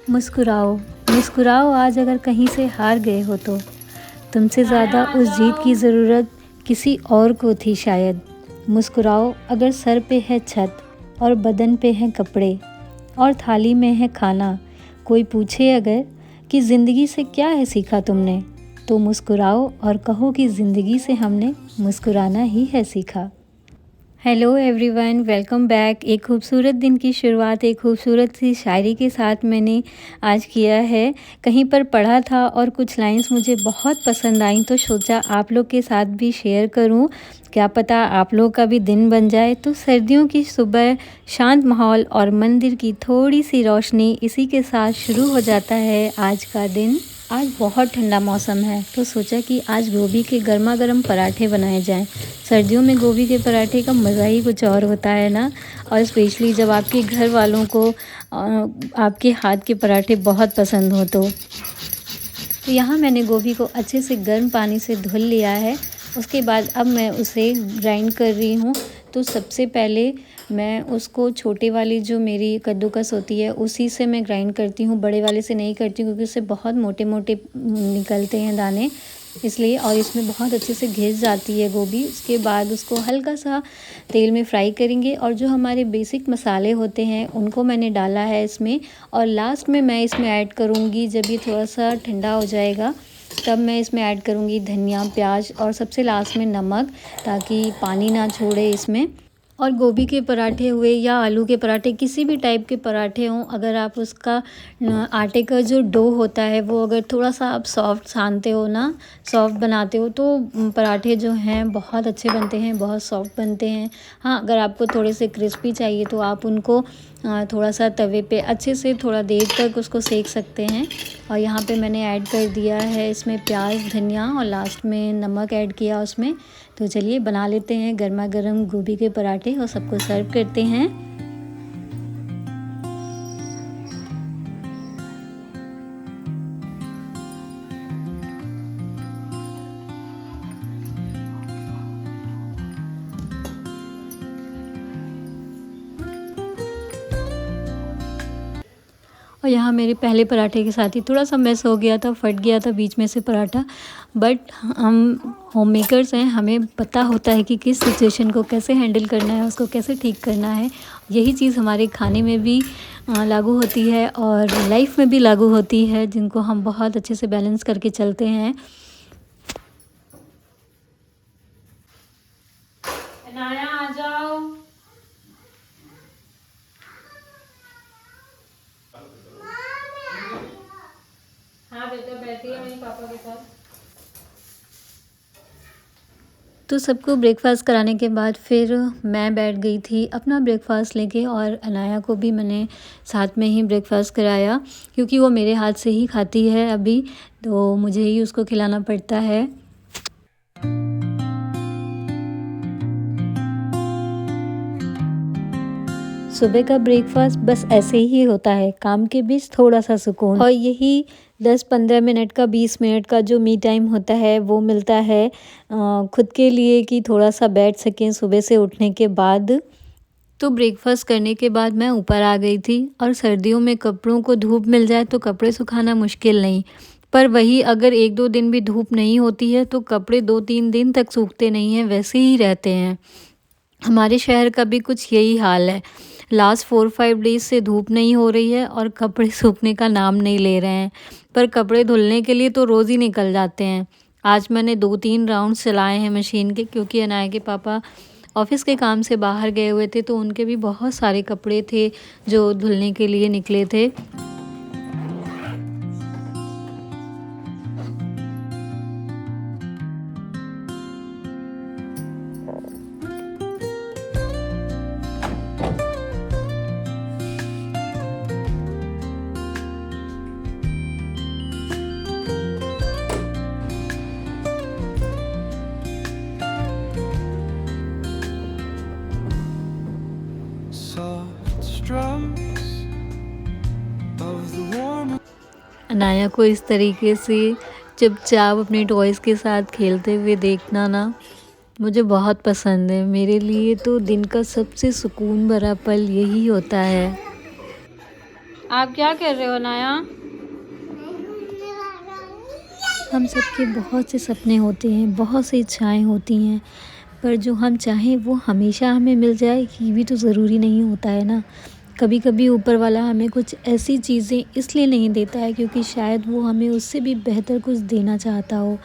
मुस्कुराओ, मुस्कुराओ आज अगर कहीं से हार गए हो तो। तुमसे ज़्यादा उस जीत की ज़रूरत किसी और को थी शायद। मुस्कुराओ अगर सर पे है छत और बदन पे हैं कपड़े और थाली में है खाना। कोई पूछे अगर कि ज़िंदगी से क्या है सीखा तुमने, तो मुस्कुराओ और कहो कि ज़िंदगी से हमने मुस्कुराना ही है सीखा। Hello everyone, welcome back. एक खूबसूरत दिन की शुरुआत एक खूबसूरत सी शायरी के साथ मैंने आज किया है। कहीं पर पढ़ा था और कुछ लाइंस मुझे बहुत पसंद आईं, तो सोचा आप लोग के साथ भी शेयर करूं। क्या पता आप लोग का भी दिन बन जाए। तो सर्दियों की सुबह, शांत माहौल और मंदिर की थोड़ी सी रोशनी, इसी के साथ शुरू हो जाता है आज का दिन। आज बहुत ठंडा मौसम है, तो सोचा कि आज गोभी के गर्मा गर्म पराठे बनाए जाएं। सर्दियों में गोभी के पराठे का मज़ा ही कुछ और होता है ना। और स्पेशली जब आपके घर वालों को आपके हाथ के पराठे बहुत पसंद हो तो यहाँ मैंने गोभी को अच्छे से गर्म पानी से धुल लिया है। उसके बाद अब मैं उसे ग्राइंड कर रही हूँ। तो सबसे पहले मैं उसको छोटे वाली जो मेरी कद्दूकस होती है उसी से मैं ग्राइंड करती हूँ, बड़े वाले से नहीं करती हूँ क्योंकि उससे बहुत मोटे मोटे निकलते हैं दाने, इसलिए। और इसमें बहुत अच्छे से घिस जाती है गोभी। उसके बाद उसको हल्का सा तेल में फ्राई करेंगे और जो हमारे बेसिक मसाले होते हैं उनको मैंने डाला है इसमें। और लास्ट में मैं इसमें ऐड करूँगी, जब ये थोड़ा सा ठंडा हो जाएगा तब मैं इसमें ऐड करूँगी धनिया, प्याज और सबसे लास्ट में नमक, ताकि पानी ना छोड़े इसमें। और गोभी के पराठे हुए या आलू के पराठे, किसी भी टाइप के पराठे हों, अगर आप उसका आटे का जो डो होता है वो अगर थोड़ा सा आप सॉफ्ट छानते हो ना, सॉफ्ट बनाते हो, तो पराठे जो हैं बहुत अच्छे बनते हैं, बहुत सॉफ्ट बनते हैं। हाँ, अगर आपको थोड़े से क्रिस्पी चाहिए तो आप उनको थोड़ा सा तवे पे अच्छे से थोड़ा देर तक उसको सेक सकते हैं। और यहाँ पे मैंने ऐड कर दिया है इसमें प्याज, धनिया और लास्ट में नमक ऐड किया उसमें। तो चलिए बना लेते हैं गर्मा गर्म गोभी के पराठे और सबको सर्व करते हैं। और यहाँ मेरे पहले पराठे के साथ ही थोड़ा सा मिस हो गया था, फट गया था बीच में से पराठा। बट हम होम मेकर्स हैं, हमें पता होता है कि किस सिचुएशन को कैसे हैंडल करना है, उसको कैसे ठीक करना है। यही चीज़ हमारे खाने में भी लागू होती है और लाइफ में भी लागू होती है, जिनको हम बहुत अच्छे से बैलेंस करके चलते हैं। अनाया आ जाओ। हाँ बेटा, बैठी है मेरे पापा के साथ। तो सबको ब्रेकफ़ास्ट कराने के बाद फिर मैं बैठ गई थी अपना ब्रेकफ़ास्ट लेके, और अनाया को भी मैंने साथ में ही ब्रेकफ़ास्ट कराया, क्योंकि वो मेरे हाथ से ही खाती है अभी, तो मुझे ही उसको खिलाना पड़ता है। सुबह का ब्रेकफास्ट बस ऐसे ही होता है, काम के बीच थोड़ा सा सुकून, और यही 10-15 मिनट का, 20 मिनट का जो मी टाइम होता है वो मिलता है खुद के लिए, कि थोड़ा सा बैठ सकें सुबह से उठने के बाद। तो ब्रेकफास्ट करने के बाद मैं ऊपर आ गई थी। और सर्दियों में कपड़ों को धूप मिल जाए तो कपड़े सुखाना मुश्किल नहीं, पर वही अगर 1-2 दिन भी धूप नहीं होती है तो कपड़े 2-3 दिन तक सूखते नहीं हैं, वैसे ही रहते हैं। हमारे शहर का भी कुछ यही हाल है। लास्ट 4-5 डेज़ से धूप नहीं हो रही है और कपड़े सूखने का नाम नहीं ले रहे हैं। पर कपड़े धुलने के लिए तो रोज़ ही निकल जाते हैं। आज मैंने 2-3 राउंड चलाए हैं मशीन के, क्योंकि अनाया के पापा ऑफ़िस के काम से बाहर गए हुए थे, तो उनके भी बहुत सारे कपड़े थे जो धुलने के लिए निकले थे। अनाया को इस तरीके से चुपचाप अपने टॉयज़ के साथ खेलते हुए देखना ना मुझे बहुत पसंद है। मेरे लिए तो दिन का सबसे सुकून भरा पल यही होता है। आप क्या कर रहे हो अनाया? हम सबके बहुत से सपने होते हैं, बहुत सी इच्छाएं होती हैं, पर जो हम चाहें वो हमेशा हमें मिल जाए ये भी तो ज़रूरी नहीं होता है ना। कभी कभी ऊपर वाला हमें कुछ ऐसी चीज़ें इसलिए नहीं देता है क्योंकि शायद वो हमें उससे भी बेहतर कुछ देना चाहता हो,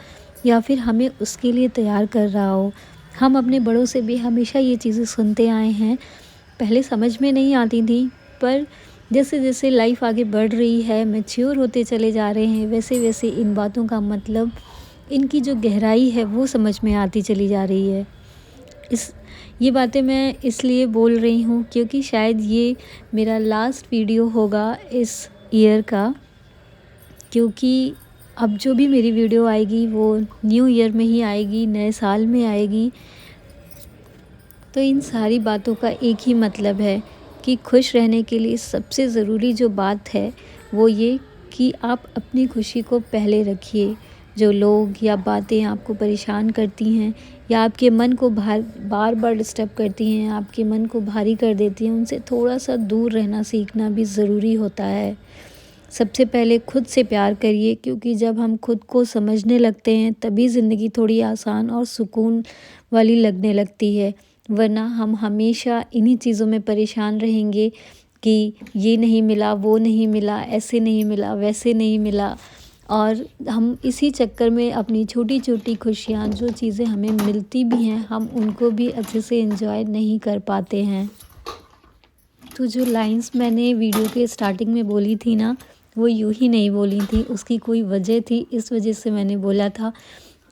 या फिर हमें उसके लिए तैयार कर रहा हो। हम अपने बड़ों से भी हमेशा ये चीज़ें सुनते आए हैं। पहले समझ में नहीं आती थी, पर जैसे जैसे लाइफ आगे बढ़ रही है, मैच्योर होते चले जा रहे हैं, वैसे वैसे इन बातों का मतलब, इनकी जो गहराई है वो समझ में आती चली जा रही है। ये बातें मैं इसलिए बोल रही हूँ क्योंकि शायद ये मेरा लास्ट वीडियो होगा इस ईयर का, क्योंकि अब जो भी मेरी वीडियो आएगी वो न्यू ईयर में ही आएगी, नए साल में आएगी। तो इन सारी बातों का एक ही मतलब है कि खुश रहने के लिए सबसे ज़रूरी जो बात है वो ये कि आप अपनी खुशी को पहले रखिए। जो लोग या बातें आपको परेशान करती हैं या आपके मन को बार बार डिस्टर्ब करती हैं, आपके मन को भारी कर देती हैं, उनसे थोड़ा सा दूर रहना सीखना भी ज़रूरी होता है। सबसे पहले खुद से प्यार करिए, क्योंकि जब हम खुद को समझने लगते हैं तभी ज़िंदगी थोड़ी आसान और सुकून वाली लगने लगती है। वरना हम हमेशा इन्हीं चीज़ों में परेशान रहेंगे कि ये नहीं मिला, वो नहीं मिला, ऐसे नहीं मिला, वैसे नहीं मिला, और हम इसी चक्कर में अपनी छोटी छोटी खुशियाँ, जो चीज़ें हमें मिलती भी हैं, हम उनको भी अच्छे से एंजॉय नहीं कर पाते हैं। तो जो लाइंस मैंने वीडियो के स्टार्टिंग में बोली थी ना, वो यूँ ही नहीं बोली थी, उसकी कोई वजह थी, इस वजह से मैंने बोला था।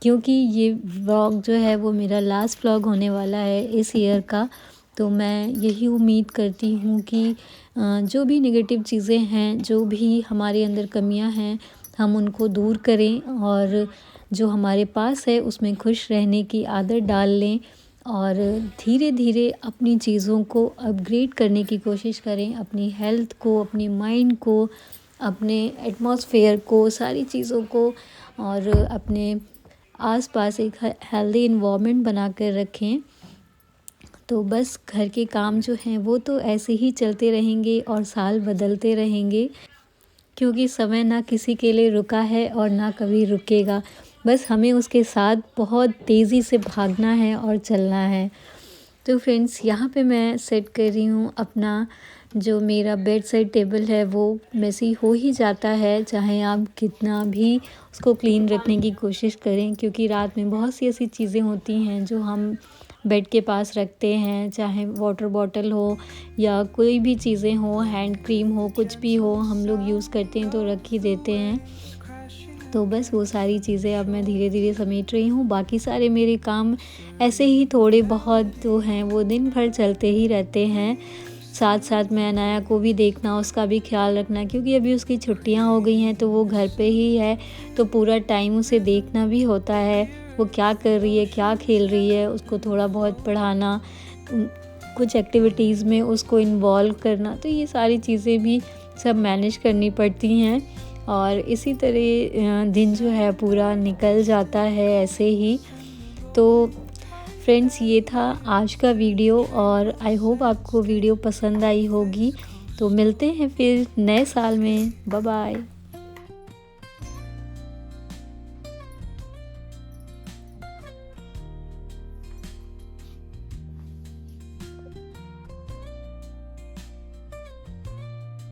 क्योंकि ये व्लॉग जो है वो मेरा लास्ट व्लॉग होने वाला है इस ईयर का, तो मैं यही उम्मीद करती हूँ कि जो भी नेगेटिव चीज़ें हैं, जो भी हमारे अंदर कमियां हैं, हम उनको दूर करें और जो हमारे पास है उसमें खुश रहने की आदत डाल लें, और धीरे धीरे अपनी चीज़ों को अपग्रेड करने की कोशिश करें, अपनी हेल्थ को, अपनी माइंड को, अपने एटमॉस्फेयर को, सारी चीज़ों को, और अपने आसपास एक हेल्दी इन्वायरमेंट बना कर रखें। तो बस घर के काम जो हैं वो तो ऐसे ही चलते रहेंगे और साल बदलते रहेंगे, क्योंकि समय ना किसी के लिए रुका है और ना कभी रुकेगा। बस हमें उसके साथ बहुत तेज़ी से भागना है और चलना है। तो फ्रेंड्स, यहाँ पे मैं सेट कर रही हूँ अपना जो मेरा बेड साइड टेबल है, वो मेसी हो ही जाता है, चाहे आप कितना भी उसको क्लीन रखने की कोशिश करें, क्योंकि रात में बहुत सी ऐसी चीज़ें होती हैं जो हम बेड के पास रखते हैं, चाहे वाटर बॉटल हो या कोई भी चीज़ें हो, हैंड क्रीम हो, कुछ भी हो, हम लोग यूज़ करते हैं तो रख ही देते हैं। तो बस वो सारी चीज़ें अब मैं धीरे धीरे समेट रही हूँ। बाकी सारे मेरे काम ऐसे ही थोड़े बहुत जो हैं वो दिन भर चलते ही रहते हैं। साथ साथ मैं अनाया को भी देखना, उसका भी ख्याल रखना, क्योंकि अभी उसकी छुट्टियां हो गई हैं तो वो घर पे ही है, तो पूरा टाइम उसे देखना भी होता है, वो क्या कर रही है, क्या खेल रही है, उसको थोड़ा बहुत पढ़ाना, कुछ एक्टिविटीज़ में उसको इन्वॉल्व करना, तो ये सारी चीज़ें भी सब मैनेज करनी पड़ती हैं। और इसी तरह दिन जो है पूरा निकल जाता है ऐसे ही। तो फ्रेंड्स, ये था आज का वीडियो और आई होप आपको वीडियो पसंद आई होगी। तो मिलते हैं फिर नए साल में। Bye bye.